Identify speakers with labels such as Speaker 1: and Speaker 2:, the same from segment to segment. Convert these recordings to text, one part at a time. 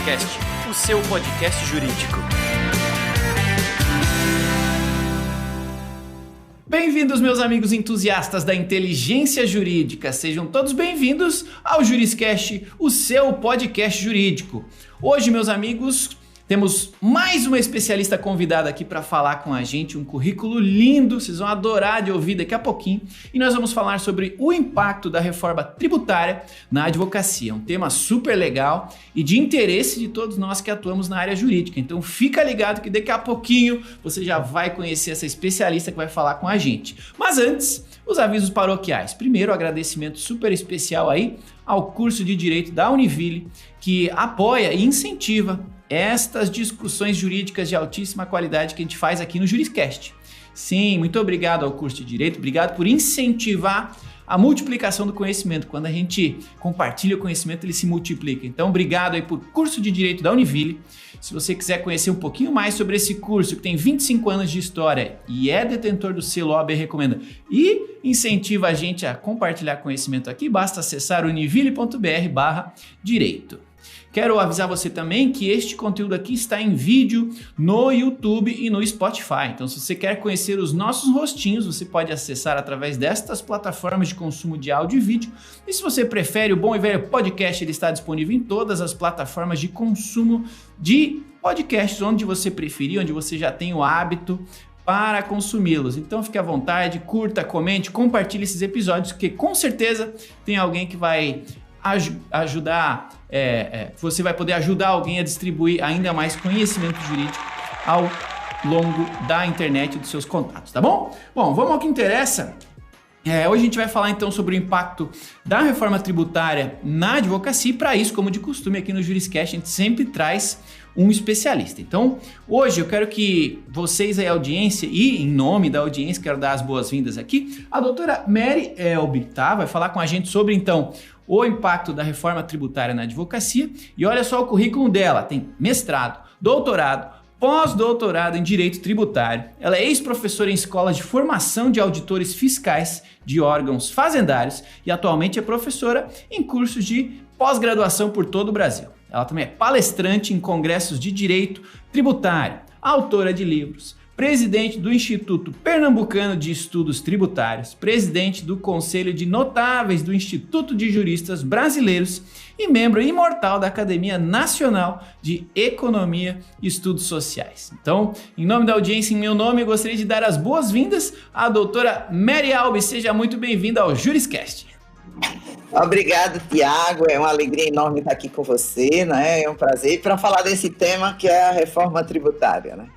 Speaker 1: Juriscast, o seu podcast jurídico. Bem-vindos, meus amigos entusiastas da inteligência jurídica. Sejam todos bem-vindos ao Juriscast, o seu podcast jurídico. Hoje, meus amigos, temos mais uma especialista convidada aqui para falar com a gente, um currículo lindo, vocês vão adorar de ouvir daqui a pouquinho. E nós vamos falar sobre o impacto da reforma tributária na advocacia, um tema super legal e de interesse de todos nós que atuamos na área jurídica. Então fica ligado que daqui a pouquinho você já vai conhecer essa especialista que vai falar com a gente. Mas antes, os avisos paroquiais. Primeiro, agradecimento super especial aí ao curso de Direito da Univille, que apoia e incentiva estas discussões jurídicas de altíssima qualidade que a gente faz aqui no Juriscast. Sim, muito obrigado ao curso de Direito, obrigado por incentivar a multiplicação do conhecimento. Quando a gente compartilha o conhecimento, ele se multiplica. Então, obrigado aí por curso de Direito da Univille. Se você quiser conhecer um pouquinho mais sobre esse curso, que tem 25 anos de história e é detentor do selo OAB Recomenda e incentiva a gente a compartilhar conhecimento aqui, basta acessar univille.br/direito. Quero avisar você também que este conteúdo aqui está em vídeo no YouTube e no Spotify. Então, se você quer conhecer os nossos rostinhos, você pode acessar através destas plataformas de consumo de áudio e vídeo. E se você prefere o bom e velho podcast, ele está disponível em todas as plataformas de consumo de podcasts, onde você preferir, onde você já tem o hábito para consumi-los. Então fique à vontade, curta, comente, compartilhe esses episódios, porque com certeza tem alguém que vai ajudar, você vai poder ajudar alguém a distribuir ainda mais conhecimento jurídico ao longo da internet e dos seus contatos, tá bom? Bom, vamos ao que interessa. Hoje a gente vai falar então sobre o impacto da reforma tributária na advocacia e para isso, como de costume aqui no Juriscast, a gente sempre traz um especialista. Então, hoje eu quero que vocês aí, a audiência, e em nome da audiência, quero dar as boas-vindas aqui, a doutora Mary Elbe, tá? Vai falar com a gente sobre, então, o impacto da reforma tributária na advocacia. E olha só o currículo dela, tem mestrado, doutorado, pós-doutorado em Direito Tributário. Ela é ex-professora em escolas de formação de auditores fiscais de órgãos fazendários e atualmente é professora em cursos de pós-graduação por todo o Brasil. Ela também é palestrante em congressos de direito tributário, autora de livros, presidente do Instituto Pernambucano de Estudos Tributários, presidente do Conselho de Notáveis do Instituto de Juristas Brasileiros e membro imortal da Academia Nacional de Economia e Estudos Sociais. Então, em nome da audiência, em meu nome, eu gostaria de dar as boas-vindas à doutora Mary Elbe. Seja muito bem-vinda ao Juriscast.
Speaker 2: Obrigado, Tiago. É uma alegria enorme estar aqui com você, né? É um prazer para falar desse tema que é a reforma tributária, né?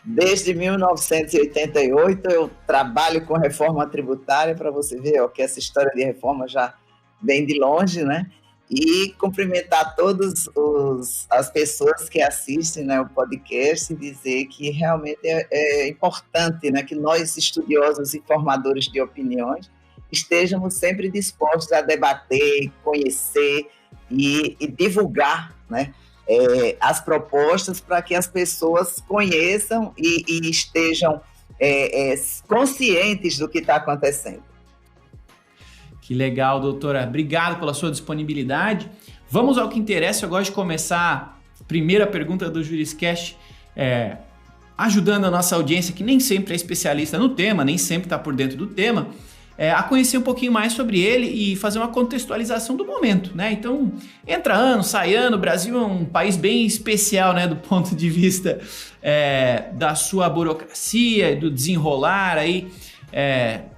Speaker 2: Desde 1988 eu trabalho com reforma tributária, para você ver que essa história de reforma já vem de longe, né? E cumprimentar todas as pessoas que assistem, né, o podcast e dizer que realmente é importante, né, que nós, estudiosos e formadores de opiniões, estejamos sempre dispostos a debater, conhecer e divulgar, né, as propostas para que as pessoas conheçam e estejam conscientes do que está acontecendo.
Speaker 1: Que legal, doutora. Obrigado pela sua disponibilidade. Vamos ao que interessa. Eu gosto de começar a primeira pergunta do Juriscast, ajudando a nossa audiência, que nem sempre é especialista no tema, nem sempre está por dentro do tema, a conhecer um pouquinho mais sobre ele e fazer uma contextualização do momento, né? Então, entra ano, sai ano, o Brasil é um país bem especial, né, do ponto de vista da sua burocracia, do desenrolar aí,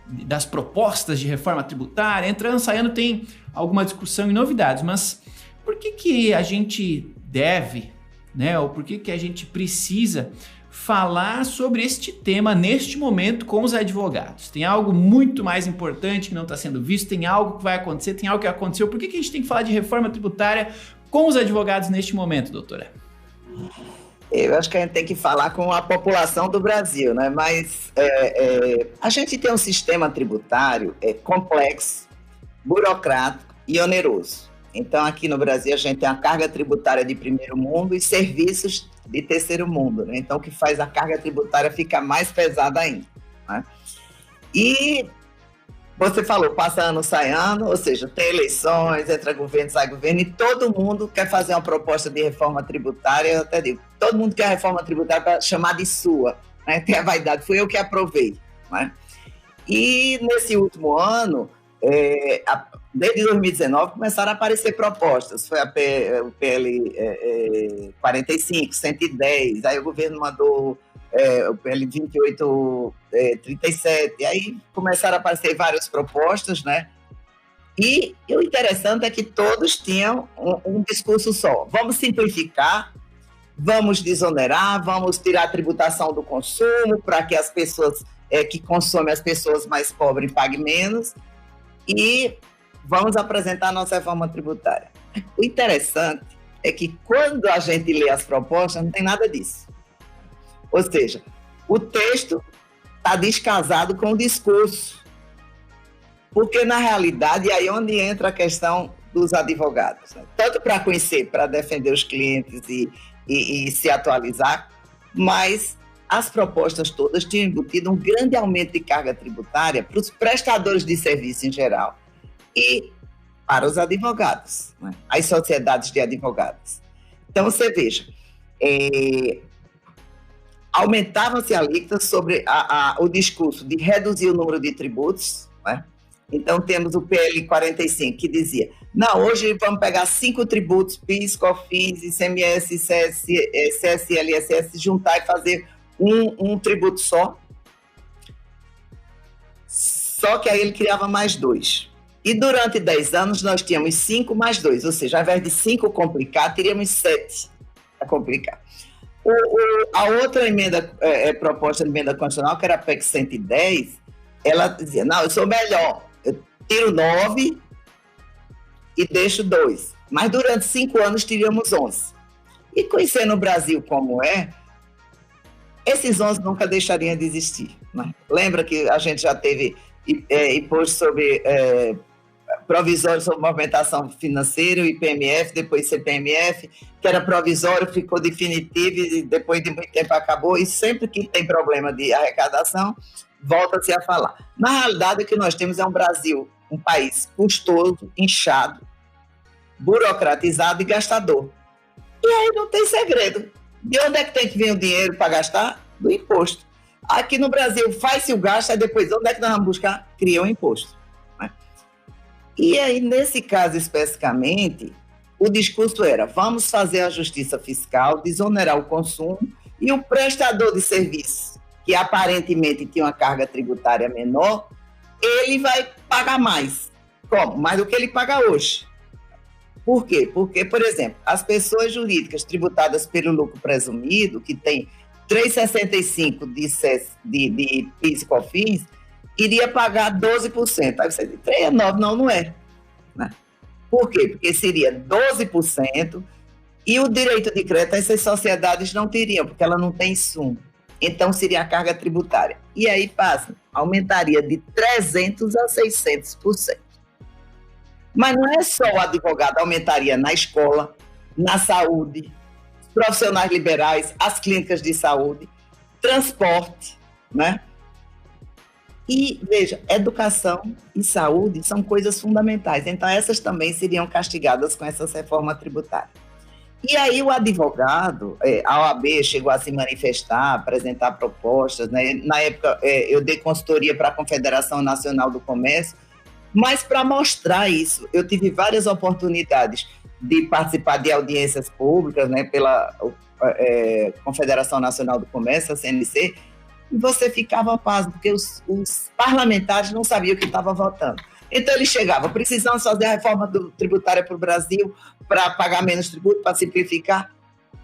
Speaker 1: das propostas de reforma tributária. Entra ano, sai ano, tem alguma discussão e novidades, mas por que a gente deve, né, ou por que a gente precisa falar sobre este tema neste momento com os advogados? Tem algo muito mais importante que não está sendo visto, tem algo que vai acontecer, tem algo que aconteceu. Por que a gente tem que falar de reforma tributária com os advogados neste momento, doutora?
Speaker 2: Eu acho que a gente tem que falar com a população do Brasil, né? Mas a gente tem um sistema tributário complexo, burocrático e oneroso. Então, aqui no Brasil, a gente tem a carga tributária de primeiro mundo e serviços de terceiro mundo, né? Então, o que faz a carga tributária ficar mais pesada ainda, né? E Você falou, passa ano, sai ano, ou seja, tem eleições, entra governo, sai governo, e todo mundo quer fazer uma proposta de reforma tributária, eu até digo, todo mundo quer a reforma tributária para chamar de sua, né? Tem a vaidade, fui eu que aprovei, né? E nesse último ano, desde 2019, começaram a aparecer propostas, foi o PL 45, 110, aí o governo mandou o PL 28, 37, aí começaram a aparecer várias propostas, né? E o interessante é que todos tinham um discurso só. Vamos simplificar, vamos desonerar, vamos tirar a tributação do consumo para que as pessoas que consomem, as pessoas mais pobres, paguem menos, e vamos apresentar a nossa reforma tributária. O interessante é que quando a gente lê as propostas, não tem nada disso. Ou seja, o texto está descasado com o discurso. Porque, na realidade, é aí onde entra a questão dos advogados, né? Tanto para conhecer, para defender os clientes e se atualizar, mas as propostas todas tinham embutido um grande aumento de carga tributária para os prestadores de serviço em geral e para os advogados, né? As sociedades de advogados. Então, você veja, aumentavam-se alíquotas sobre o discurso de reduzir o número de tributos, né? Então, temos o PL 45, que dizia, não, hoje vamos pegar 5 tributos, PIS, COFINS, ICMS, CSL, ISS, juntar e fazer um tributo só. Só que aí ele criava mais 2. E durante 10 anos nós tínhamos 5 mais 2, ou seja, ao invés de 5 complicar, teríamos 7 a complicar. A outra emenda, proposta de emenda constitucional, que era a PEC 110, ela dizia, não, eu sou melhor, eu tiro 9 e deixo 2. Mas durante 5 anos teríamos 11. E conhecendo o Brasil como esses 11 nunca deixariam de existir, né? Lembra que a gente já teve imposto sobre provisório sobre movimentação financeira, o IPMF, depois CPMF, que era provisório, ficou definitivo e depois de muito tempo acabou, e sempre que tem problema de arrecadação, volta-se a falar. Na realidade, o que nós temos é um Brasil, um país custoso, inchado, burocratizado e gastador. E aí não tem segredo. De onde é que tem que vir o dinheiro para gastar? Do imposto. Aqui no Brasil faz-se o gasto, aí depois onde é que nós vamos buscar? Cria um imposto, né? E aí, nesse caso especificamente, o discurso era, vamos fazer a justiça fiscal, desonerar o consumo, e o prestador de serviço, que aparentemente tinha uma carga tributária menor, ele vai pagar mais. Como? Mais do que ele paga hoje. Por quê? Porque, por exemplo, as pessoas jurídicas tributadas pelo lucro presumido, que tem 3,65 de PIS e COFINS, iria pagar 12%. Aí você diz, 3,9%, não é, né? Por quê? Porque seria 12% e o direito de crédito essas sociedades não teriam, porque ela não tem insumo. Então, seria a carga tributária. E aí, passa, aumentaria de 300% a 600%. Mas não é só o advogado, aumentaria na escola, na saúde, profissionais liberais, as clínicas de saúde, transporte, né? E, veja, educação e saúde são coisas fundamentais. Então, essas também seriam castigadas com essa reforma tributária. E aí o advogado, a OAB chegou a se manifestar, apresentar propostas, né? Na época, eu dei consultoria para a Confederação Nacional do Comércio, mas para mostrar isso, eu tive várias oportunidades de participar de audiências públicas, né, pela Confederação Nacional do Comércio, a CNC, e você ficava pasmo, porque os parlamentares não sabiam o que estavam votando. Então, eles chegavam, precisamos fazer a reforma tributária para o Brasil, para pagar menos tributo, para simplificar.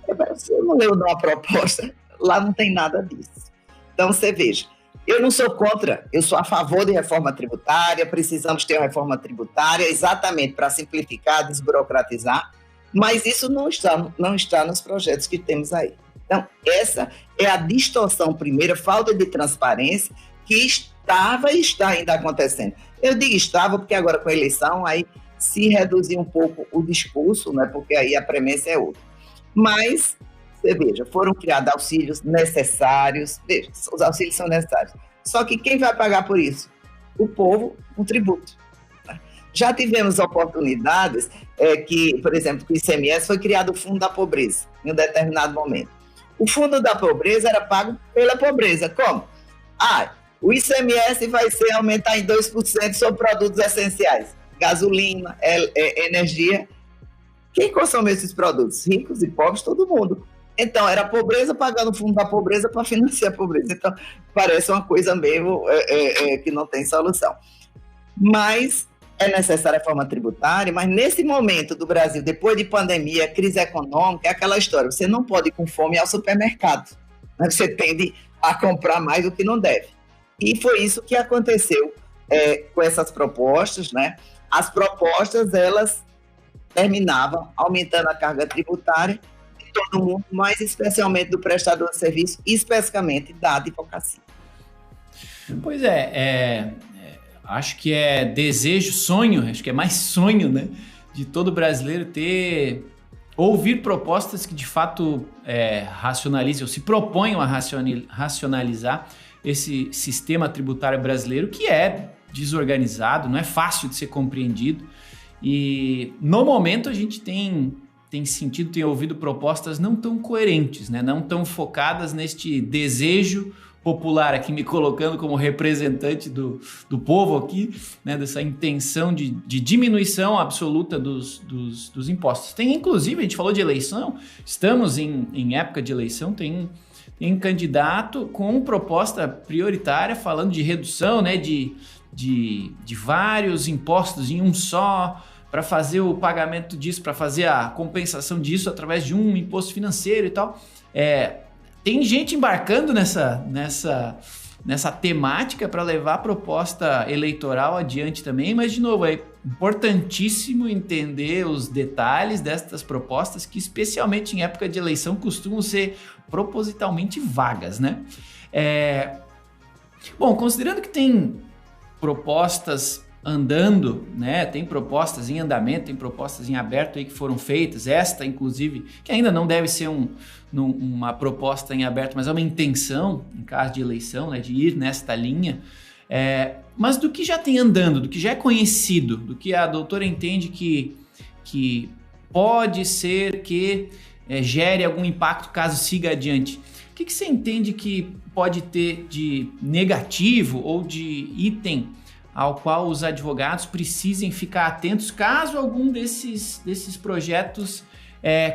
Speaker 2: Você não leu uma proposta, lá não tem nada disso. Então, você veja, eu não sou contra, eu sou a favor de reforma tributária, precisamos ter uma reforma tributária exatamente para simplificar, desburocratizar, mas isso não está nos projetos que temos aí. Então, essa é a distorção primeira, falta de transparência que estava e está ainda acontecendo. Eu digo estava porque agora com a eleição aí se reduziu um pouco o discurso, né, porque aí a premissa é outra. Mas, você veja, foram criados auxílios necessários, veja, os auxílios são necessários. Só que quem vai pagar por isso? o povo um tributo. Já tivemos oportunidades que, por exemplo, com o ICMS foi criado o Fundo da Pobreza, em um determinado momento. O Fundo da Pobreza era pago pela pobreza. Como? O ICMS vai ser aumentar em 2% sobre produtos essenciais, gasolina, energia. Quem consome esses produtos? Ricos e pobres, todo mundo. Então, era a pobreza pagando o Fundo da Pobreza para financiar a pobreza. Então, parece uma coisa meio que não tem solução. Mas é necessária a reforma tributária, mas nesse momento do Brasil, depois de pandemia, crise econômica, é aquela história, você não pode ir com fome ao supermercado, né? Você tende a comprar mais do que não deve. E foi isso que aconteceu com essas propostas, né? As propostas, elas terminavam aumentando a carga tributária de todo mundo, mas especialmente do prestador de serviço, e especificamente da advocacia.
Speaker 1: Pois acho que é desejo, sonho, acho que é mais sonho, né, de todo brasileiro ouvir propostas que de fato racionalizem ou se proponham a racionalizar esse sistema tributário brasileiro, que é desorganizado, não é fácil de ser compreendido. E no momento a gente tem ouvido propostas não tão coerentes, né, não tão focadas neste desejo popular, aqui me colocando como representante do povo aqui, né, dessa intenção de diminuição absoluta dos impostos. Tem, inclusive, a gente falou de eleição, estamos em época de eleição, tem candidato com proposta prioritária falando de redução, né, de vários impostos em um só, para fazer o pagamento disso, para fazer a compensação disso através de um imposto financeiro e tal. Tem gente embarcando nessa temática para levar a proposta eleitoral adiante também, mas, de novo, é importantíssimo entender os detalhes destas propostas, que, especialmente em época de eleição, costumam ser propositalmente vagas, né? Bom, considerando que tem propostas andando, né? Tem propostas em andamento, tem propostas em aberto aí que foram feitas, esta, inclusive, que ainda não deve ser uma proposta em aberto, mas é uma intenção, em caso de eleição, né, de ir nesta linha. Mas do que já tem andando, do que já é conhecido, do que a doutora entende que pode ser que gere algum impacto caso siga adiante, o que você entende que pode ter de negativo ou de item ao qual os advogados precisem ficar atentos caso algum desses projetos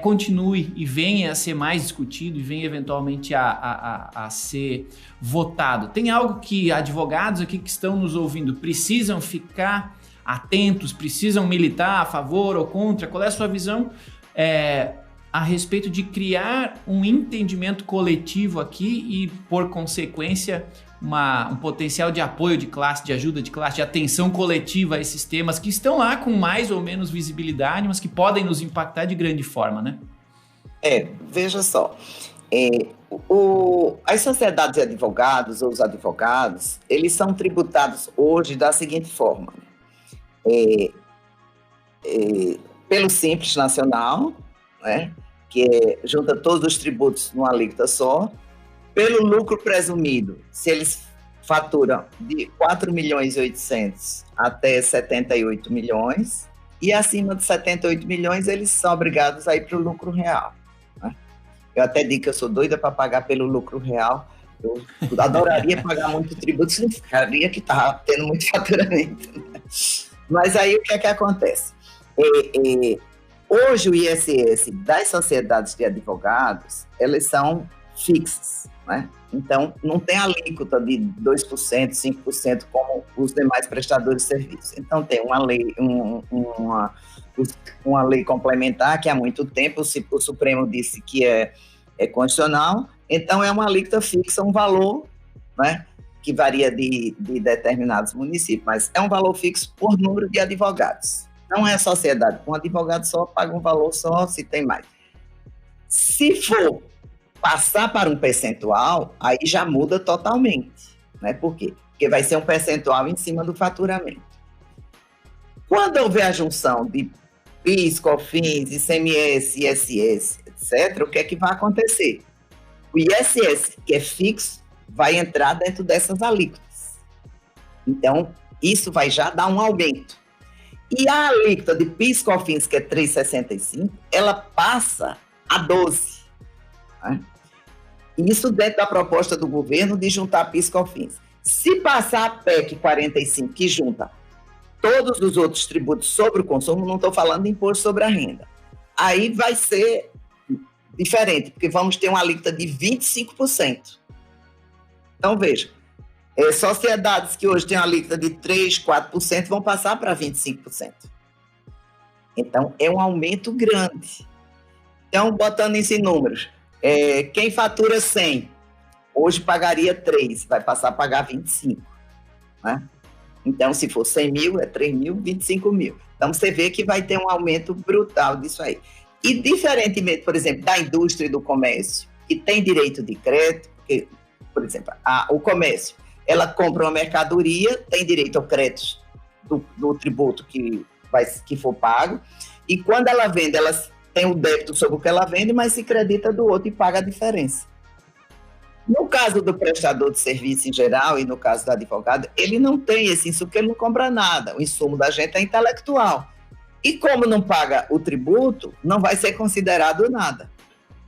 Speaker 1: continue e venha a ser mais discutido e venha eventualmente a ser votado? Tem algo que advogados aqui que estão nos ouvindo precisam ficar atentos, precisam militar a favor ou contra? Qual é a sua visão a respeito de criar um entendimento coletivo aqui e, por consequência, um potencial de apoio de classe, de ajuda de classe, de atenção coletiva a esses temas que estão lá com mais ou menos visibilidade, mas que podem nos impactar de grande forma, né?
Speaker 2: Veja só, as sociedades de advogados ou os advogados, eles são tributados hoje da seguinte forma, pelo Simples Nacional, né, que junta todos os tributos numa alíquota só, pelo lucro presumido, se eles faturam de 4.800.000 até 78 milhões, e acima de 78 milhões eles são obrigados a ir para o lucro real, né? Eu até digo que eu sou doida para pagar pelo lucro real, eu adoraria pagar muito tributo, significaria que estava tendo muito faturamento, né? Mas aí o que é que acontece? Hoje o ISS das sociedades de advogados, elas são fixas, né? Então, não tem alíquota de 2%, 5%, como os demais prestadores de serviços. Então, tem uma lei, uma lei complementar que há muito tempo o Supremo disse que é constitucional. Então, é uma alíquota fixa, um valor, né, que varia de determinados municípios, mas é um valor fixo por número de advogados. Não é sociedade. Um advogado só paga um valor só se tem mais. Se for passar para um percentual, aí já muda totalmente, né? Por quê? Porque vai ser um percentual em cima do faturamento. Quando houver a junção de PIS, COFINS, ICMS, ISS, etc., o que é que vai acontecer? O ISS, que é fixo, vai entrar dentro dessas alíquotas. Então, Isso vai já dar um aumento. E a alíquota de PIS/COFINS, que é 3,65, ela passa a 12. Né? Isso dentro da proposta do governo de juntar PIS/COFINS. Se passar a PEC 45, que junta todos os outros tributos sobre o consumo, não estou falando de imposto sobre a renda, aí vai ser diferente, porque vamos ter uma alíquota de 25%. Então, veja, sociedades que hoje têm uma alíquota de 3%, 4% vão passar para 25%. Então, é um aumento grande. Então, botando isso em números, quem fatura 100, hoje pagaria 3, vai passar a pagar 25. Né? Então, se for 100 mil, é 3 mil, 25 mil. Então, você vê que vai ter um aumento brutal disso aí. E, diferentemente, por exemplo, da indústria e do comércio, que tem direito de crédito, porque, por exemplo, o comércio, ela compra uma mercadoria, tem direito ao crédito do tributo que for pago, e quando ela vende, ela tem o débito sobre o que ela vende, mas se credita do outro e paga a diferença. No caso do prestador de serviço em geral e no caso do advogado, ele não tem esse insumo, porque ele não compra nada. O insumo da gente é intelectual. E como não paga o tributo, não vai ser considerado nada.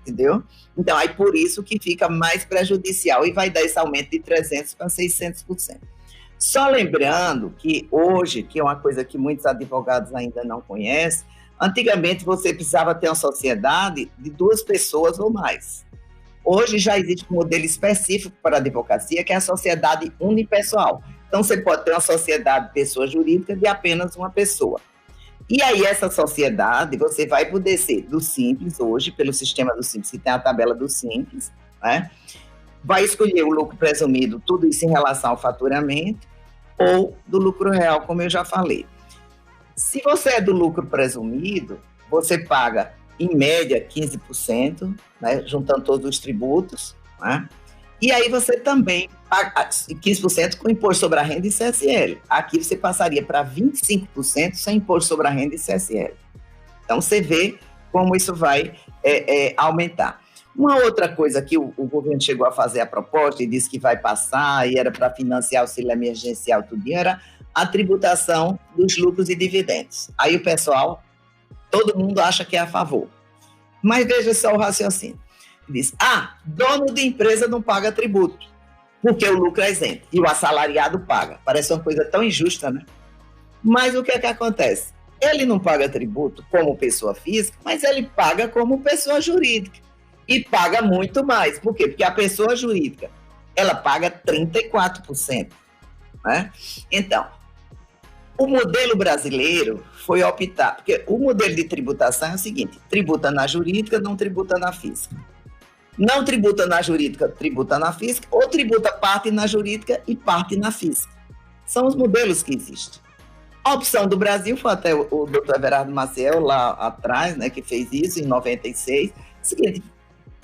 Speaker 2: Entendeu? Então, aí por isso que fica mais prejudicial e vai dar esse aumento de 300% para 600%. Só lembrando que hoje, que é uma coisa que muitos advogados ainda não conhecem, antigamente você precisava ter uma sociedade de 2 pessoas ou mais. Hoje já existe um modelo específico para a advocacia, que é a sociedade unipessoal. Então, você pode ter uma sociedade de pessoa jurídica de apenas uma pessoa. E aí, essa sociedade, você vai poder ser do Simples hoje, pelo sistema do Simples, que tem a tabela do Simples, né? Vai escolher o lucro presumido, tudo isso em relação ao faturamento, ou do lucro real, como eu já falei. Se você é do lucro presumido, você paga, em média, 15%, né, juntando todos os tributos, né? E aí você também paga 15% com imposto sobre a renda e CSL. Aqui você passaria para 25% sem imposto sobre a renda e CSL. Então, você vê como isso vai aumentar. Uma outra coisa que o governo chegou a fazer a proposta e disse que vai passar e era para financiar o auxílio emergencial, tudo, era a tributação dos lucros e dividendos. Aí o pessoal, todo mundo acha que é a favor. Mas veja só o raciocínio. Diz, dono de empresa não paga tributo, porque o lucro é isento, e o assalariado paga. Parece uma coisa tão injusta, né? Mas o que é que acontece? Ele não paga tributo como pessoa física, mas ele paga como pessoa jurídica. E paga muito mais. Por quê? Porque a pessoa jurídica, ela paga 34%. Né? Então, o modelo brasileiro foi optar, porque o modelo de tributação é o seguinte, tributa na jurídica, não tributa na física. Não tributa na jurídica, tributa na física, ou tributa parte na jurídica e parte na física. São os modelos que existem. A opção do Brasil foi até o doutor Everardo Maciel, lá atrás, né, que fez isso em 96. Seguinte,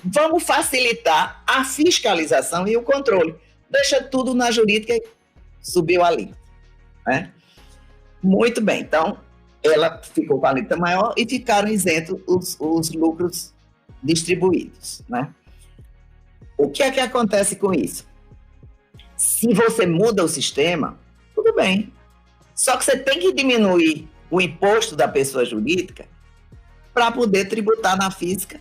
Speaker 2: vamos facilitar a fiscalização e o controle. Deixa tudo na jurídica e subiu ali. Né? Muito bem, então, ela ficou com a alíquota maior e ficaram isentos os lucros distribuídos. Né? O que é que acontece com isso? Se você muda o sistema, tudo bem. Só que você tem que diminuir o imposto da pessoa jurídica para poder tributar na física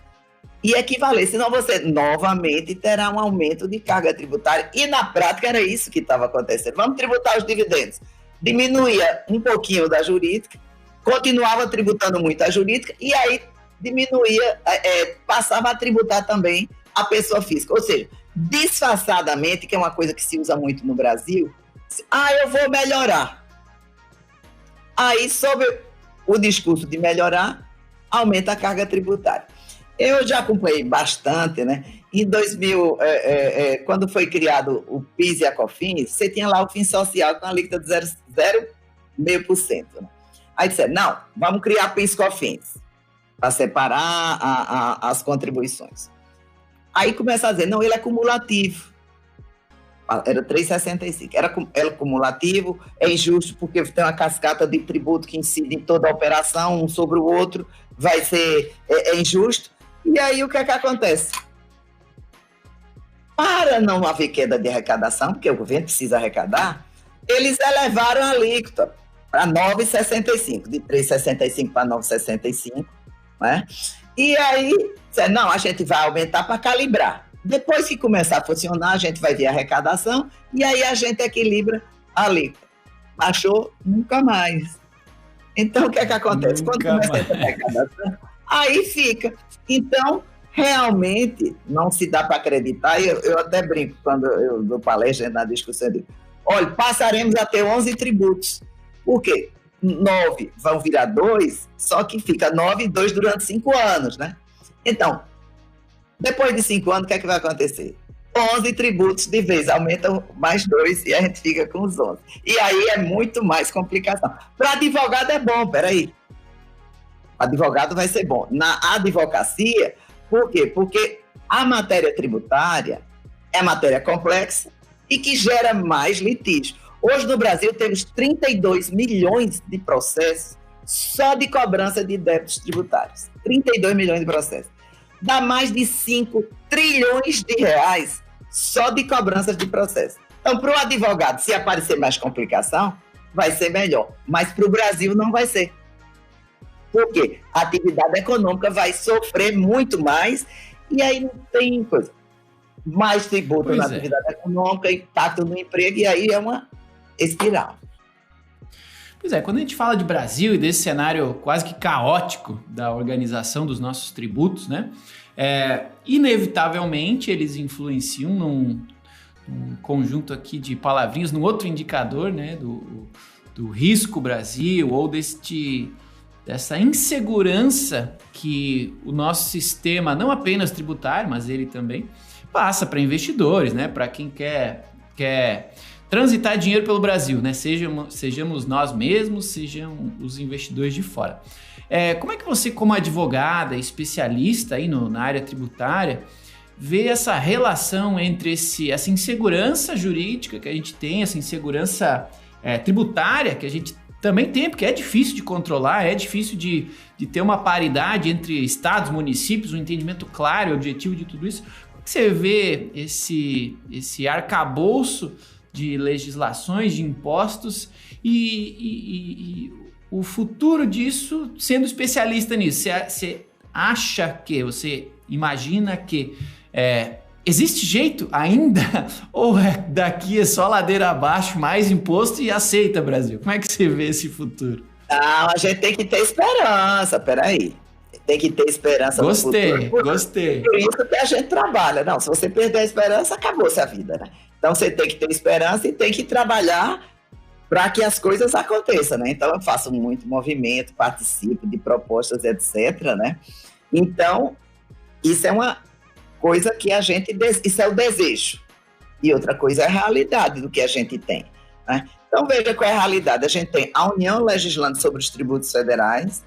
Speaker 2: e equivaler. Senão você novamente terá um aumento de carga tributária. E na prática era isso que estava acontecendo. Vamos tributar os dividendos. Diminuía um pouquinho da jurídica, continuava tributando muito a jurídica e aí diminuía, passava a tributar também a pessoa física. Ou seja, disfarçadamente, que é uma coisa que se usa muito no Brasil, eu vou melhorar. Aí, sob o discurso de melhorar, aumenta a carga tributária. Eu já acompanhei bastante, né? Em 2000, quando foi criado o PIS e a COFINS, você tinha lá o FINS social com a alíquota de 0,5%. Né? Aí disseram, não, vamos criar PIS e COFINS para separar as contribuições. Aí começa a dizer, não, ele é cumulativo. Era 3,65. Era cumulativo, é injusto porque tem uma cascata de tributo que incide em toda a operação, um sobre o outro, vai ser injusto. E aí o que é que acontece? Para não haver queda de arrecadação, porque o governo precisa arrecadar, eles elevaram a alíquota para 9,65, de 3,65 para 9,65, né? E aí, não, a gente vai aumentar para calibrar. Depois que começar a funcionar, a gente vai ver a arrecadação e aí a gente equilibra a alíquota. Baixou? Nunca mais. Então, o que é que acontece? Quando começa essa arrecadação, aí fica. Então, realmente, não se dá para acreditar. Eu até brinco quando eu dou palestra na discussão, eu digo, olha, passaremos a ter 11 tributos. Por quê? 9 vão virar 2, só que fica 9 e 2 durante 5 anos, né? Então, depois de 5 anos, o que é que vai acontecer? 11 tributos de vez, aumentam mais 2 e a gente fica com os 11. E aí é muito mais complicação. Para advogado é bom, peraí. Advogado vai ser bom. Na advocacia, por quê? Porque a matéria tributária é matéria complexa e que gera mais litígio. Hoje no Brasil temos 32 milhões de processos só de cobrança de débitos tributários. 32 milhões de processos. Dá mais de 5 trilhões de reais só de cobranças de processo. Então, para o advogado, se aparecer mais complicação, vai ser melhor. Mas para o Brasil não vai ser. Por quê? A atividade econômica vai sofrer muito mais e aí não tem coisa. Mais tributo na atividade econômica, impacto no emprego e aí é uma espiral.
Speaker 1: Pois é, quando a gente fala de Brasil e desse cenário quase que caótico da organização dos nossos tributos, né? Inevitavelmente eles influenciam num conjunto aqui de palavrinhas, num outro indicador, né? Do risco Brasil ou dessa insegurança que o nosso sistema, não apenas tributário, mas ele também, passa para investidores, né? Para quem quer transitar dinheiro pelo Brasil, né? Sejamos nós mesmos, sejam os investidores de fora. Como é que você, como advogada, especialista aí na área tributária, vê essa relação entre essa insegurança jurídica que a gente tem, essa insegurança tributária que a gente também tem, porque é difícil de controlar, é difícil de ter uma paridade entre estados, municípios, um entendimento claro e objetivo de tudo isso. Como é que você vê esse arcabouço de legislações, de impostos e o futuro disso, sendo especialista nisso? Você você imagina que existe jeito ainda? Ou daqui é só ladeira abaixo, mais imposto e aceita, Brasil? Como é que você vê esse futuro?
Speaker 2: Não, a gente tem que ter esperança, peraí. Tem que ter esperança no futuro.
Speaker 1: Gostei.
Speaker 2: Por isso que a gente trabalha. Não, se você perder a esperança, acabou-se a vida, né? Então, você tem que ter esperança e tem que trabalhar para que as coisas aconteçam, né? Então, eu faço muito movimento, participo de propostas, etc., né? Então, isso é uma coisa que a gente... Isso é o desejo. E outra coisa é a realidade do que a gente tem, né? Então, veja qual é a realidade. A gente tem a União legislando sobre os tributos federais,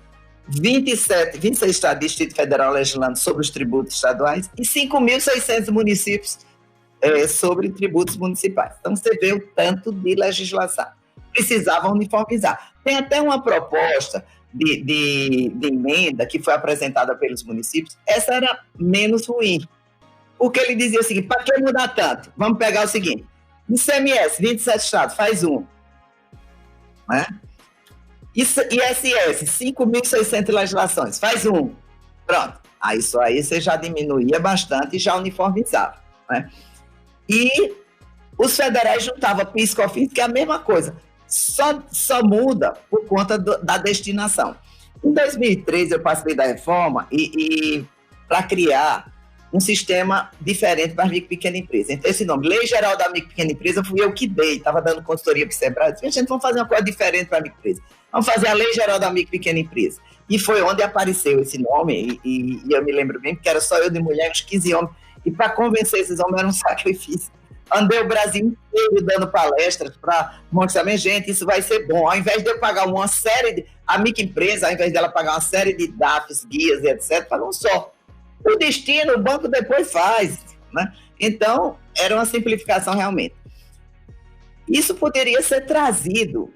Speaker 2: 26 estados e Distrito Federal legislando sobre os tributos estaduais e 5.600 municípios sobre tributos municipais. Então, você vê o tanto de legislação. Precisavam uniformizar. Tem até uma proposta de emenda que foi apresentada pelos municípios. Essa era menos ruim, porque ele dizia o seguinte: para que mudar tanto? Vamos pegar o seguinte: ICMS, 27 estados, faz um. Né? ISS, 5.600 legislações, faz um. Pronto. Aí isso aí você já diminuía bastante e já uniformizava, né? E os federais juntavam PIS e COFINS, que é a mesma coisa, só muda por conta da destinação. Em 2013, eu participei da reforma e para criar um sistema diferente para a micro e pequena empresa. Então, esse nome, Lei Geral da Micro e Pequena Empresa, fui eu que dei, estava dando consultoria para o Sebrae, disse: gente, vamos fazer uma coisa diferente para a micro empresa. Vamos fazer a Lei Geral da Micro e Pequena Empresa. E foi onde apareceu esse nome, e eu me lembro bem, porque era só eu de mulher, uns 15 homens, e para convencer esses homens era um sacrifício. Andei o Brasil inteiro dando palestras para mostrar: gente, isso vai ser bom. Ao invés de eu pagar uma série a microempresa, ao invés dela pagar uma série de DAFs, guias e etc., paga um só. O destino, o banco depois faz, né? Então, era uma simplificação realmente. Isso poderia ser trazido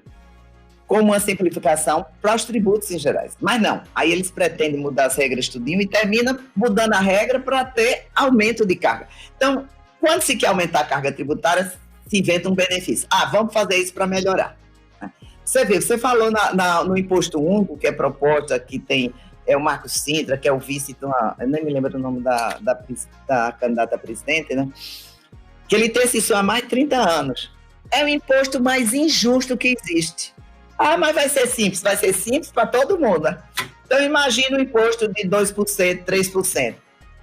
Speaker 2: como uma simplificação para os tributos em gerais. Mas não, aí eles pretendem mudar as regras tudinho e termina mudando a regra para ter aumento de carga. Então, quando se quer aumentar a carga tributária, se inventa um benefício. Vamos fazer isso para melhorar. Você vê, você falou no Imposto Único, que é proposta, que tem o Marcos Sintra, que é o vice, eu nem me lembro o nome da candidata a presidente, né? Que ele tem esse sonho há mais de 30 anos. É o imposto mais injusto que existe. Mas vai ser simples para todo mundo, né? Então, imagina um imposto de 2%, 3%.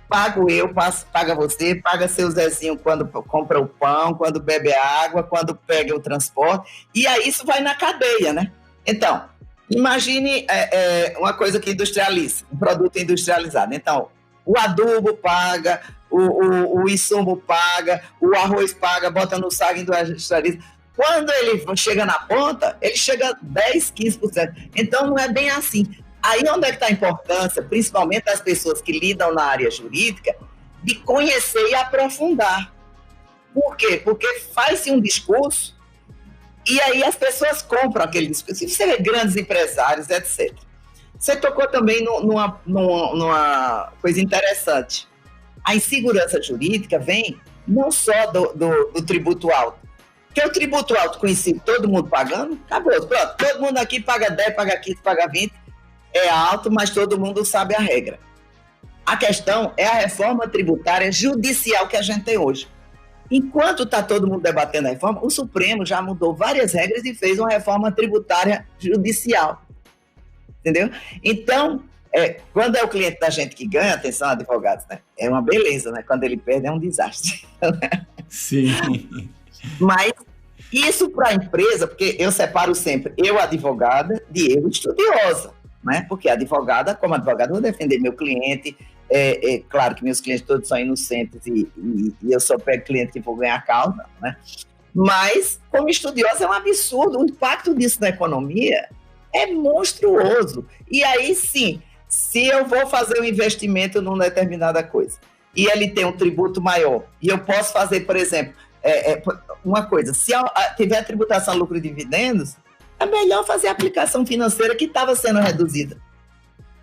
Speaker 2: Pago eu, paga você, paga seu Zezinho quando compra o pão, quando bebe a água, quando pega o transporte. E aí isso vai na cadeia, né? Então, imagine uma coisa que industrializa, um produto industrializado. Então, o adubo paga, o insumo paga, o arroz paga, bota no saco, industrializa. Quando ele chega na ponta, ele chega a 10%, 15%. Então, não é bem assim. Aí onde é que está a importância, principalmente das pessoas que lidam na área jurídica, de conhecer e aprofundar. Por quê? Porque faz-se um discurso e aí as pessoas compram aquele discurso. E você vê grandes empresários, etc. Você tocou também numa coisa interessante. A insegurança jurídica vem não só do tributo alto, porque o tributo alto conhecido, todo mundo pagando, acabou. Pronto, todo mundo aqui paga 10, paga 15, paga 20, é alto, mas todo mundo sabe a regra. A questão é a reforma tributária judicial que a gente tem hoje. Enquanto está todo mundo debatendo a reforma, o Supremo já mudou várias regras e fez uma reforma tributária judicial. Entendeu? Então, quando é o cliente da gente que ganha, atenção, advogados, né? É uma beleza, né? Quando ele perde, é um desastre.
Speaker 1: Sim.
Speaker 2: Mas isso para a empresa, porque eu separo sempre eu, advogada, de eu, estudiosa. Né? Porque como advogado, eu vou defender meu cliente. Claro que meus clientes todos são inocentes e eu só pego cliente que vou ganhar causa, né? Mas, como estudiosa, é um absurdo. O impacto disso na economia é monstruoso. E aí, sim, se eu vou fazer um investimento numa determinada coisa e ele tem um tributo maior, e eu posso fazer, por exemplo, uma coisa, se tiver tributação lucro e dividendos, é melhor fazer a aplicação financeira que estava sendo reduzida.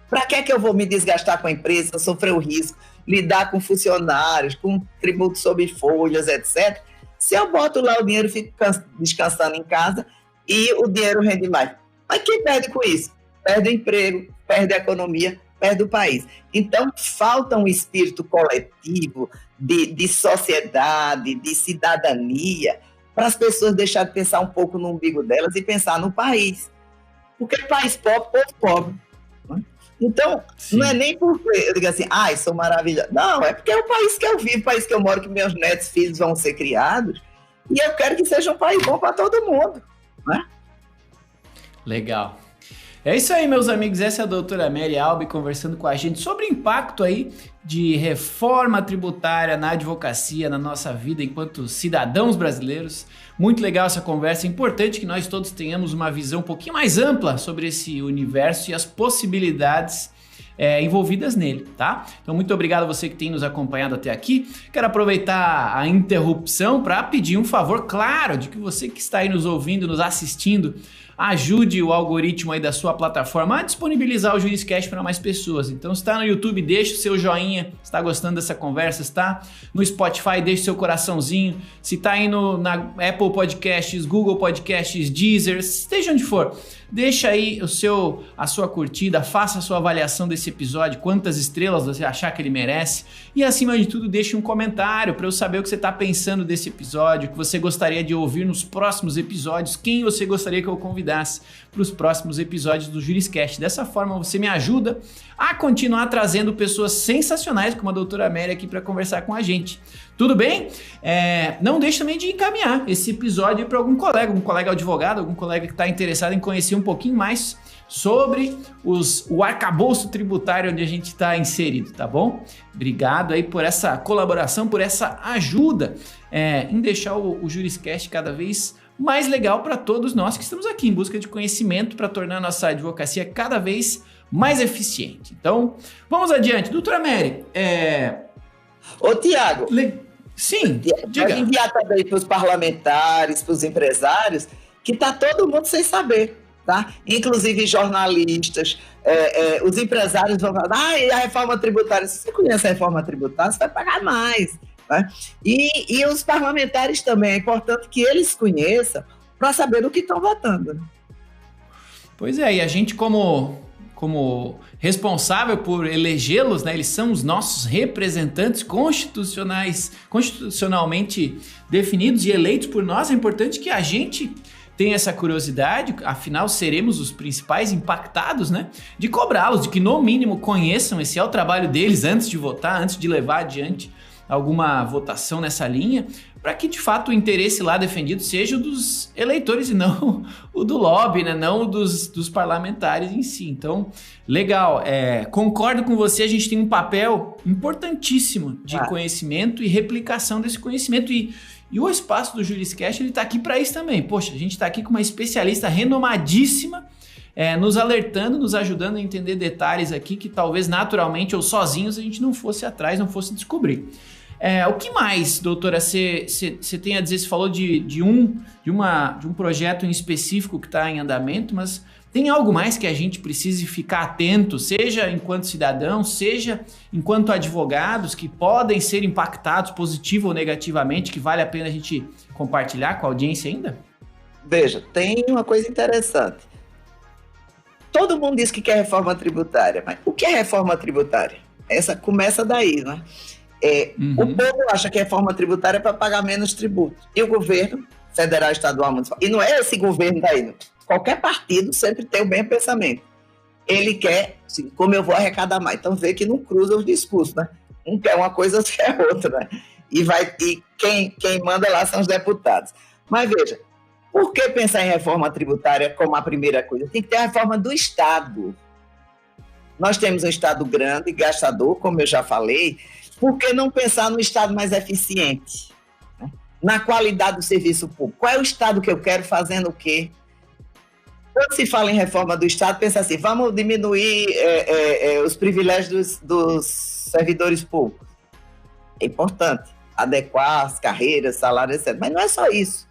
Speaker 2: Para que eu vou me desgastar com a empresa, sofrer o risco, lidar com funcionários, com tributo sobre folhas, etc. Se eu boto lá o dinheiro, fico descansando em casa e o dinheiro rende mais. Mas quem perde com isso? Perde o emprego, perde a economia, perde o país. Então, falta um espírito coletivo de sociedade, de cidadania, para as pessoas deixarem de pensar um pouco no umbigo delas e pensar no país. Porque país pobre, povo pobre. Né? Então, sim, não é nem porque eu digo assim, sou maravilhosa. Não, é porque é o país que eu vivo, o país que eu moro, que meus netos, filhos vão ser criados, e eu quero que seja um país bom para todo mundo. Né?
Speaker 1: Legal. É isso aí, meus amigos. Essa é a doutora Mary Albi conversando com a gente sobre o impacto aí de reforma tributária na advocacia, na nossa vida enquanto cidadãos brasileiros. Muito legal essa conversa. É importante que nós todos tenhamos uma visão um pouquinho mais ampla sobre esse universo e as possibilidades envolvidas nele, tá? Então, muito obrigado a você que tem nos acompanhado até aqui. Quero aproveitar a interrupção para pedir um favor, claro, de que você que está aí nos ouvindo, nos assistindo, ajude o algoritmo aí da sua plataforma a disponibilizar o JurisCast para mais pessoas. Então, se está no YouTube, deixa o seu joinha, se está gostando dessa conversa, está no Spotify, deixa o seu coraçãozinho, se está aí na Apple Podcasts, Google Podcasts, Deezer, esteja onde for, deixa aí a sua curtida, faça a sua avaliação desse episódio, quantas estrelas você achar que ele merece e, acima de tudo, deixe um comentário para eu saber o que você está pensando desse episódio, o que você gostaria de ouvir nos próximos episódios, quem você gostaria que eu convidasse para os próximos episódios do JurisCast. Dessa forma, você me ajuda a continuar trazendo pessoas sensacionais como a doutora Mary aqui para conversar com a gente. Tudo bem? Não deixe também de encaminhar esse episódio para algum colega advogado, algum colega que está interessado em conhecer um pouquinho mais sobre o arcabouço tributário onde a gente está inserido, tá bom? Obrigado aí por essa colaboração, por essa ajuda em deixar o JurisCast cada vez mais legal para todos nós que estamos aqui em busca de conhecimento para tornar a nossa advocacia cada vez mais eficiente. Então, vamos adiante. Doutora Mary,
Speaker 2: Ô, Tiago.
Speaker 1: Sim,
Speaker 2: diga. Enviar também para os parlamentares, para os empresários, que está todo mundo sem saber, tá? Inclusive jornalistas, os empresários vão falar, a reforma tributária, se você conhece a reforma tributária, você vai pagar mais. né? E os parlamentares também, é importante que eles conheçam para saber o que estão votando. Né?
Speaker 1: Pois é, e a gente como responsável por elegê-los, né, eles são os nossos representantes constitucionalmente definidos e eleitos por nós, é importante que a gente tenha essa curiosidade, afinal seremos os principais impactados, né, de cobrá-los, de que no mínimo conheçam, esse é o trabalho deles antes de votar, antes de levar adiante alguma votação nessa linha, para que de fato o interesse lá defendido seja o dos eleitores e não o do lobby, né? Não o dos parlamentares em si. Então, legal, concordo com você, a gente tem um papel importantíssimo de conhecimento e replicação desse conhecimento e o espaço do JurisCast, ele está aqui para isso também. Poxa, a gente está aqui com uma especialista renomadíssima, nos alertando, nos ajudando a entender detalhes aqui que talvez naturalmente ou sozinhos a gente não fosse atrás, não fosse descobrir. O que mais, doutora, você tem a dizer? Você falou de um projeto em específico que está em andamento, mas tem algo mais que a gente precise ficar atento, seja enquanto cidadão, seja enquanto advogados, que podem ser impactados positivo ou negativamente, que vale a pena a gente compartilhar com a audiência ainda?
Speaker 2: Veja, tem uma coisa interessante. Todo mundo diz que quer reforma tributária, mas o que é reforma tributária? Essa começa daí, né? O povo acha que a reforma tributária é para pagar menos tributo. E o governo, federal, estadual, municipal, e não é esse governo daí, não. Qualquer partido sempre tem o mesmo pensamento. Ele quer, assim, como eu vou arrecadar mais. Então vê que não cruza os discursos, né? Um quer uma coisa, outro quer outra, né? E quem manda lá são os deputados. Mas veja, por que pensar em reforma tributária como a primeira coisa? Tem que ter a reforma do Estado. Nós temos um Estado grande, gastador, como eu já falei. Por que não pensar no Estado mais eficiente? Né? Na qualidade do serviço público. Qual é o Estado que eu quero fazendo o quê? Quando se fala em reforma do Estado, pensa assim, vamos diminuir os privilégios dos servidores públicos. É importante adequar as carreiras, salários, etc. Mas não é só isso.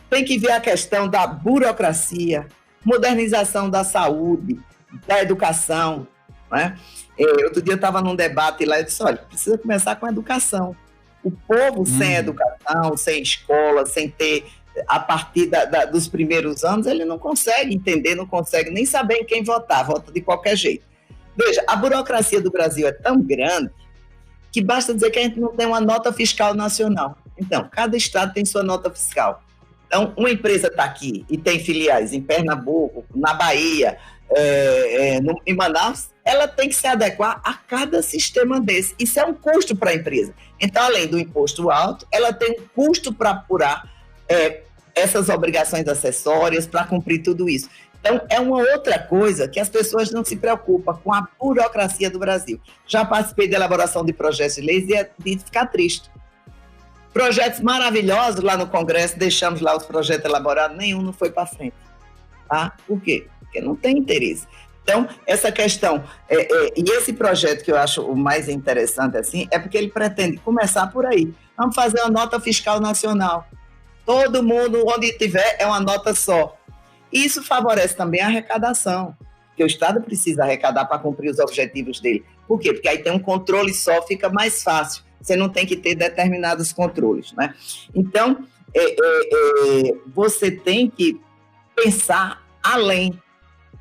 Speaker 2: Tem que ver a questão da burocracia, modernização da saúde, da educação, né? Outro dia eu estava num debate lá e disse, olha, precisa começar com a educação. O povo sem educação, sem escola, sem ter, a partir dos primeiros anos, ele não consegue entender, não consegue nem saber em quem votar, vota de qualquer jeito. Veja, a burocracia do Brasil é tão grande que basta dizer que a gente não tem uma nota fiscal nacional. Então, cada estado tem sua nota fiscal. Então, uma empresa está aqui e tem filiais em Pernambuco, na Bahia, em Manaus, ela tem que se adequar a cada sistema desse. Isso é um custo para a empresa. Então, além do imposto alto, ela tem um custo para apurar essas obrigações acessórias, para cumprir tudo isso. Então, é uma outra coisa que as pessoas não se preocupam com a burocracia do Brasil. Já participei de elaboração de projetos de leis e é de ficar triste. Projetos maravilhosos lá no Congresso, deixamos lá os projetos elaborados, nenhum não foi para frente. Tá? Por quê? Porque não tem interesse. Então, essa questão, e esse projeto que eu acho o mais interessante, assim, é porque ele pretende começar por aí. Vamos fazer uma nota fiscal nacional. Todo mundo, onde tiver, é uma nota só. E isso favorece também a arrecadação, porque o Estado precisa arrecadar para cumprir os objetivos dele. Por quê? Porque aí tem um controle só, fica mais fácil. Você não tem que ter determinados controles, né? Então, você tem que pensar além.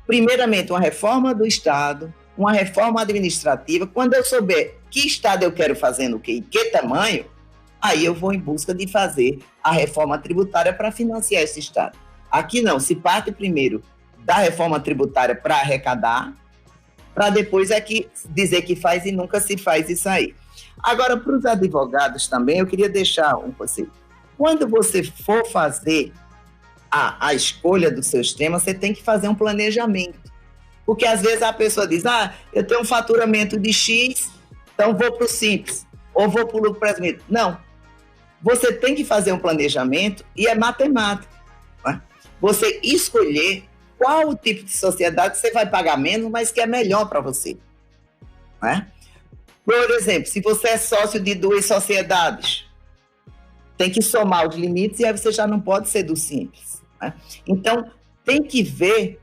Speaker 2: Primeiramente, uma reforma do Estado, uma reforma administrativa. Quando eu souber que Estado eu quero fazer no quê e que tamanho, aí eu vou em busca de fazer a reforma tributária para financiar esse Estado. Aqui não, se parte primeiro da reforma tributária para arrecadar, para depois dizer que faz e nunca se faz isso aí. Agora, para os advogados também, eu queria deixar um conselho. Quando você for fazer a escolha dos seus temas, você tem que fazer um planejamento. Porque às vezes a pessoa diz, eu tenho um faturamento de X, então vou para o Simples, ou vou para o lucro presumido. Não. Você tem que fazer um planejamento e é matemática. Né? Você escolher qual o tipo de sociedade que você vai pagar menos, mas que é melhor para você. Né? Por exemplo, se você é sócio de 2 sociedades, tem que somar os limites e aí você já não pode ser do Simples. Né? Então, tem que ver,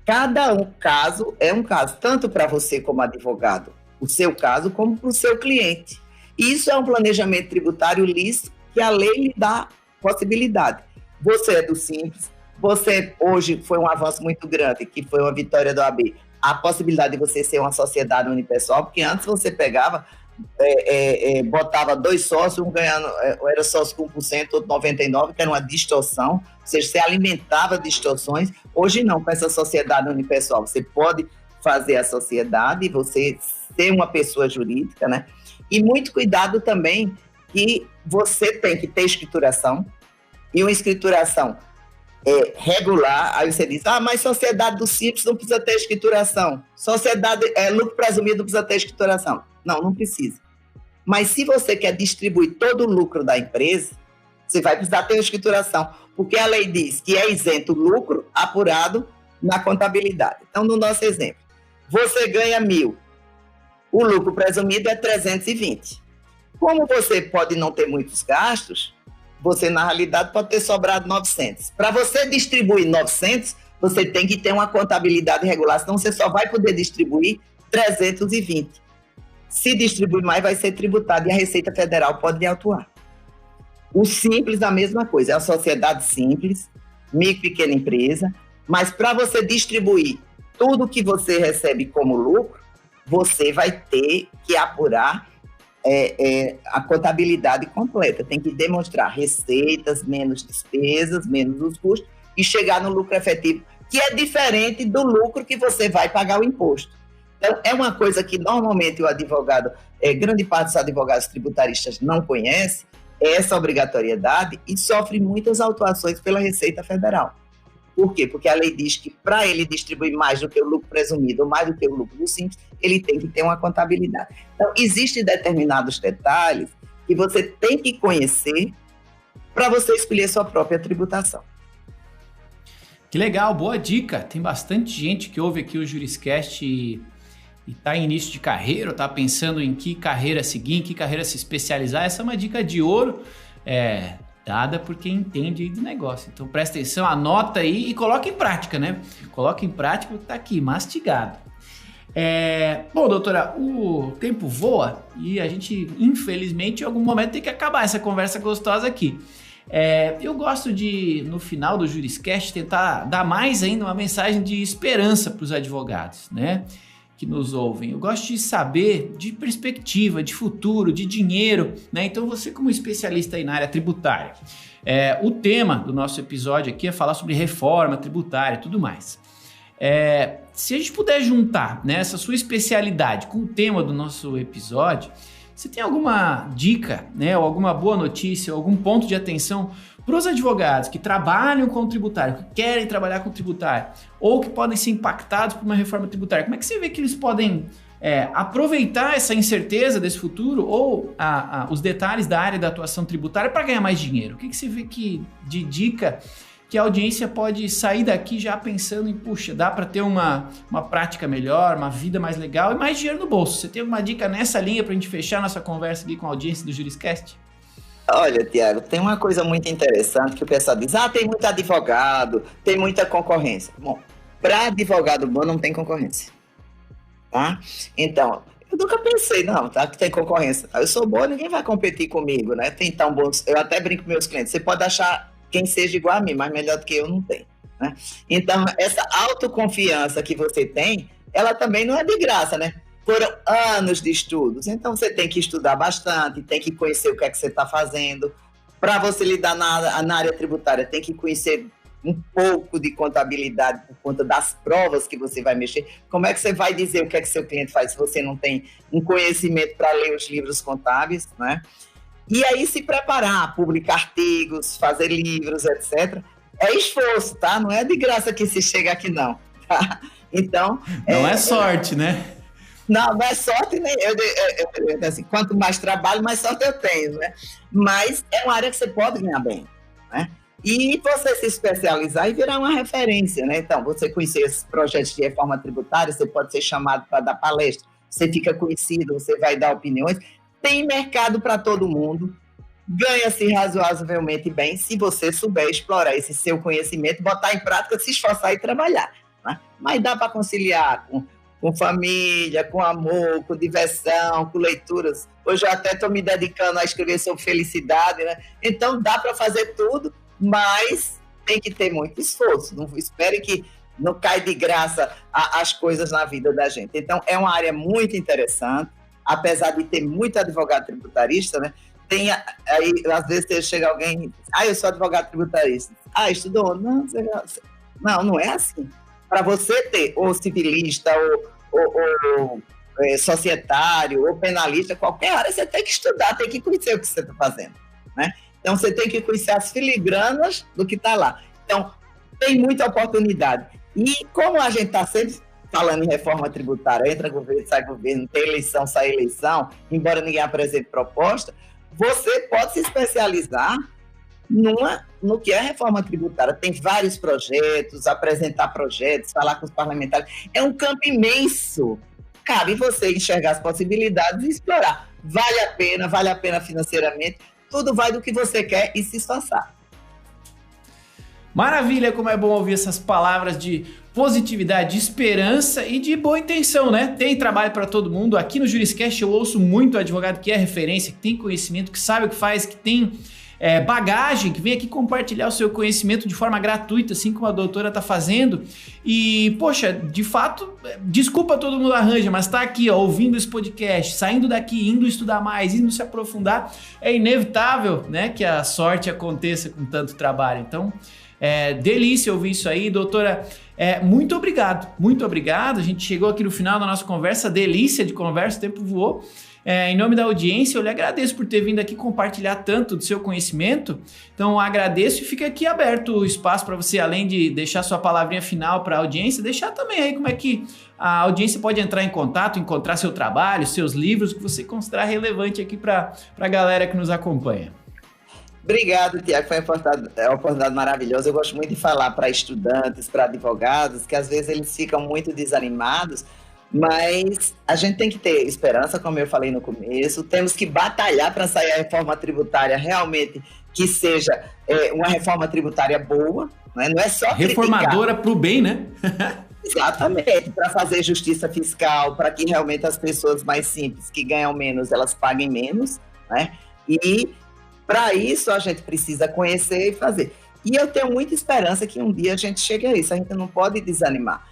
Speaker 2: cada caso é um caso, tanto para você como advogado, o seu caso, como para o seu cliente. Isso é um planejamento tributário lícito que a lei lhe dá possibilidade. Você é do Simples, você hoje foi um avanço muito grande, que foi uma vitória do AB, a possibilidade de você ser uma sociedade unipessoal, porque antes você pegava, botava 2 sócios, um ganhando, era sócio com 1%, outro 99%, que era uma distorção, ou seja, você alimentava distorções. Hoje não, com essa sociedade unipessoal, você pode fazer a sociedade, você ser uma pessoa jurídica, né? E muito cuidado também que você tem que ter escrituração, e uma escrituração regular. Aí você diz, mas sociedade do Simples não precisa ter escrituração, sociedade lucro presumido não precisa ter escrituração. Não precisa. Mas se você quer distribuir todo o lucro da empresa, você vai precisar ter uma escrituração, porque a lei diz que é isento o lucro apurado na contabilidade. Então, no nosso exemplo, você ganha 1.000, o lucro presumido é 320. Como você pode não ter muitos gastos, você, na realidade, pode ter sobrado 900. Para você distribuir 900, você tem que ter uma contabilidade regular, senão você só vai poder distribuir 320. Se distribuir mais, vai ser tributado e a Receita Federal pode atuar. O Simples, a mesma coisa, é a sociedade simples, micro e pequena empresa, mas para você distribuir tudo que você recebe como lucro, você vai ter que apurar a contabilidade completa. Tem que demonstrar receitas, menos despesas, menos os custos, e chegar no lucro efetivo, que é diferente do lucro que você vai pagar o imposto. Então, é uma coisa que normalmente o advogado, grande parte dos advogados tributaristas não conhece, essa obrigatoriedade, e sofre muitas autuações pela Receita Federal. Por quê? Porque a lei diz que para ele distribuir mais do que o lucro presumido ou mais do que o lucro do Simples, ele tem que ter uma contabilidade. Então, existem determinados detalhes que você tem que conhecer para você escolher sua própria tributação.
Speaker 1: Que legal, boa dica. Tem bastante gente que ouve aqui o Juriscast e está em início de carreira, está pensando em que carreira seguir, em que carreira se especializar. Essa é uma dica de ouro, dada por quem entende de negócio. Então presta atenção, anota aí e coloca em prática, né? Coloca em prática porque está aqui, mastigado. Bom, doutora, o tempo voa e a gente, infelizmente, em algum momento tem que acabar essa conversa gostosa aqui. Eu gosto de, no final do Juriscast, tentar dar mais ainda uma mensagem de esperança para os advogados, né, que nos ouvem. Eu gosto de saber de perspectiva, de futuro, de dinheiro, né? Então você, como especialista aí na área tributária, o tema do nosso episódio aqui é falar sobre reforma tributária e tudo mais. Se a gente puder juntar, né, essa sua especialidade com o tema do nosso episódio, você tem alguma dica, né, ou alguma boa notícia, ou algum ponto de atenção para os advogados que trabalham com o tributário, que querem trabalhar com o tributário, ou que podem ser impactados por uma reforma tributária? Como é que você vê que eles podem aproveitar essa incerteza desse futuro ou os detalhes da área da atuação tributária para ganhar mais dinheiro? O que você vê de dica que a audiência pode sair daqui já pensando em, puxa, dá para ter uma prática melhor, uma vida mais legal e mais dinheiro no bolso? Você tem alguma dica nessa linha para a gente fechar nossa conversa aqui com a audiência do Juriscast?
Speaker 2: Olha, Tiago, tem uma coisa muito interessante que o pessoal diz, tem muito advogado, tem muita concorrência. Bom, para advogado bom não tem concorrência, tá? Então, eu nunca pensei, que tem concorrência. Eu sou bom, ninguém vai competir comigo, né? Tem tão bons, eu até brinco com meus clientes, você pode achar quem seja igual a mim, mas melhor do que eu não tem, né? Então, essa autoconfiança que você tem, ela também não é de graça, né? Foram anos de estudos, então você tem que estudar bastante, tem que conhecer o que é que você está fazendo. Para você lidar na área tributária, tem que conhecer um pouco de contabilidade por conta das provas que você vai mexer. Como é que você vai dizer o que é que seu cliente faz se você não tem um conhecimento para ler os livros contábeis, né? E aí se preparar, publicar artigos, fazer livros, etc. É esforço, tá? Não é de graça que se chega aqui, não. Tá? Então...
Speaker 1: Não é sorte, né?
Speaker 2: Não é sorte, né? Assim, quanto mais trabalho, mais sorte eu tenho, né? Mas é uma área que você pode ganhar bem, né? E você se especializar e virar uma referência, né? Então, você conhecer esses projetos de reforma tributária, você pode ser chamado para dar palestra, você fica conhecido, você vai dar opiniões. Tem mercado para todo mundo, ganha-se razoavelmente bem se você souber explorar esse seu conhecimento, botar em prática, se esforçar e trabalhar, né? Mas dá para conciliar com com família, com amor, com diversão, com leituras. Hoje eu até estou me dedicando a escrever sobre felicidade, né? Então dá para fazer tudo, mas tem que ter muito esforço. Não espere que não caia de graça as coisas na vida da gente. Então é uma área muito interessante, apesar de ter muito advogado tributarista, né? Tem aí, às vezes chega alguém e diz, eu sou advogado tributarista. Estudou? Não é assim. Para você ter ou civilista, ou societário, ou penalista, qualquer área, você tem que estudar, tem que conhecer o que você está fazendo, né? Então, você tem que conhecer as filigranas do que está lá. Então, tem muita oportunidade. E como a gente está sempre falando em reforma tributária, entra governo, sai governo, tem eleição, sai eleição, embora ninguém apresente proposta, você pode se especializar no que é reforma tributária. Tem vários projetos, apresentar projetos, falar com os parlamentares. É um campo imenso. Cabe você enxergar as possibilidades e explorar. Vale a pena financeiramente. Tudo vai do que você quer e se esforçar.
Speaker 1: Maravilha, como é bom ouvir essas palavras de positividade, de esperança e de boa intenção, né? Tem trabalho para todo mundo. Aqui no Juriscast eu ouço muito advogado que é referência, que tem conhecimento, que sabe o que faz, que tem bagagem, que vem aqui compartilhar o seu conhecimento de forma gratuita, assim como a doutora está fazendo. E, poxa, de fato, desculpa todo mundo arranja, mas tá aqui, ó, ouvindo esse podcast, saindo daqui, indo estudar mais, indo se aprofundar, é inevitável, né, que a sorte aconteça com tanto trabalho. Então, delícia ouvir isso aí, doutora. Muito obrigado. A gente chegou aqui no final da nossa conversa, delícia de conversa, o tempo voou. Em nome da audiência, eu lhe agradeço por ter vindo aqui compartilhar tanto do seu conhecimento. Então, agradeço e fica aqui aberto o espaço para você, além de deixar sua palavrinha final para a audiência, deixar também aí como é que a audiência pode entrar em contato, encontrar seu trabalho, seus livros, que você considerar relevante aqui para a galera que nos acompanha.
Speaker 2: Obrigado, Tiago, foi uma oportunidade maravilhosa. Eu gosto muito de falar para estudantes, para advogados, que às vezes eles ficam muito desanimados, mas a gente tem que ter esperança, como eu falei no começo, temos que batalhar para sair a reforma tributária realmente que seja uma reforma tributária boa, né? Não é só
Speaker 1: reformadora para o bem, né?
Speaker 2: Exatamente, para fazer justiça fiscal, para que realmente as pessoas mais simples, que ganham menos, elas paguem menos, né? E para isso a gente precisa conhecer e fazer. E eu tenho muita esperança que um dia a gente chegue a isso, a gente não pode desanimar.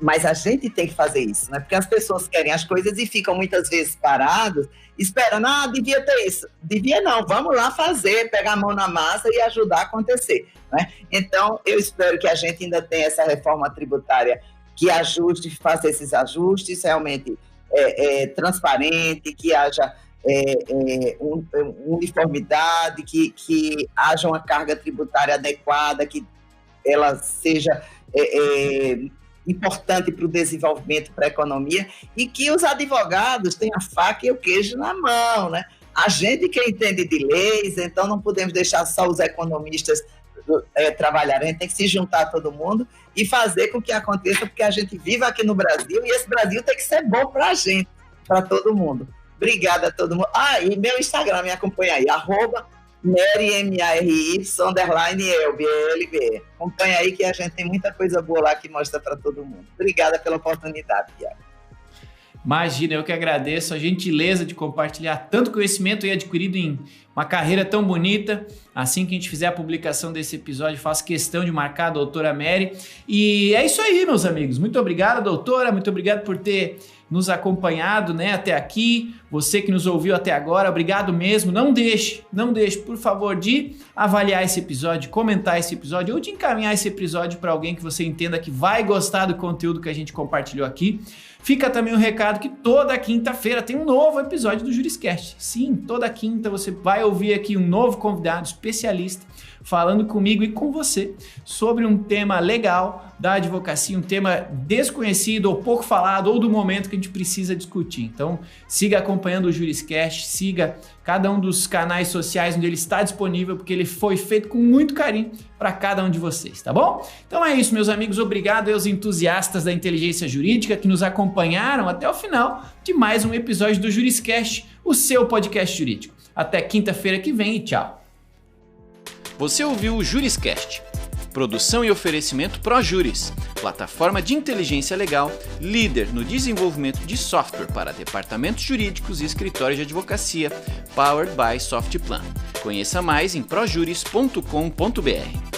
Speaker 2: Mas a gente tem que fazer isso, né? Porque as pessoas querem as coisas e ficam muitas vezes parados, esperando, devia ter isso. Devia não, vamos lá fazer, pegar a mão na massa e ajudar a acontecer, né? Então, eu espero que a gente ainda tenha essa reforma tributária que ajuste, faça esses ajustes realmente transparente, que haja uniformidade, que haja uma carga tributária adequada, que ela seja importante para o desenvolvimento, para a economia, e que os advogados tenham a faca e o queijo na mão, né? A gente que entende de leis, então não podemos deixar só os economistas trabalhar, a gente tem que se juntar todo mundo e fazer com que aconteça, porque a gente vive aqui no Brasil e esse Brasil tem que ser bom para a gente, para todo mundo. Obrigada a todo mundo. E meu Instagram, me acompanha aí, @MaryMary_ELB. Acompanha aí que a gente tem muita coisa boa lá que mostra para todo mundo. Obrigada pela oportunidade, Tiago.
Speaker 1: Imagina, eu que agradeço a gentileza de compartilhar tanto conhecimento aí adquirido em uma carreira tão bonita. Assim que a gente fizer a publicação desse episódio, faço questão de marcar a doutora Mary. E é isso aí, meus amigos. Muito obrigado, doutora. Muito obrigado por ter nos acompanhado, né, até aqui. Você que nos ouviu até agora, obrigado mesmo. Não deixe, por favor, de avaliar esse episódio, comentar esse episódio ou de encaminhar esse episódio para alguém que você entenda que vai gostar do conteúdo que a gente compartilhou aqui. Fica também o recado que toda quinta-feira tem um novo episódio do Juriscast. Sim, toda quinta você vai ouvir aqui um novo convidado especialista falando comigo e com você sobre um tema legal da advocacia, um tema desconhecido ou pouco falado ou do momento que a gente precisa discutir. Então, siga acompanhando o Juriscast, siga cada um dos canais sociais onde ele está disponível, porque ele foi feito com muito carinho para cada um de vocês, tá bom? Então é isso, meus amigos. Obrigado aos entusiastas da inteligência jurídica que nos acompanharam até o final de mais um episódio do Juriscast, o seu podcast jurídico. Até quinta-feira que vem e tchau.
Speaker 3: Você ouviu o Juriscast,
Speaker 1: Produção e oferecimento ProJuris, plataforma de inteligência legal, líder no desenvolvimento de software para departamentos jurídicos e escritórios de advocacia, powered by Softplan. Conheça mais em projuris.com.br.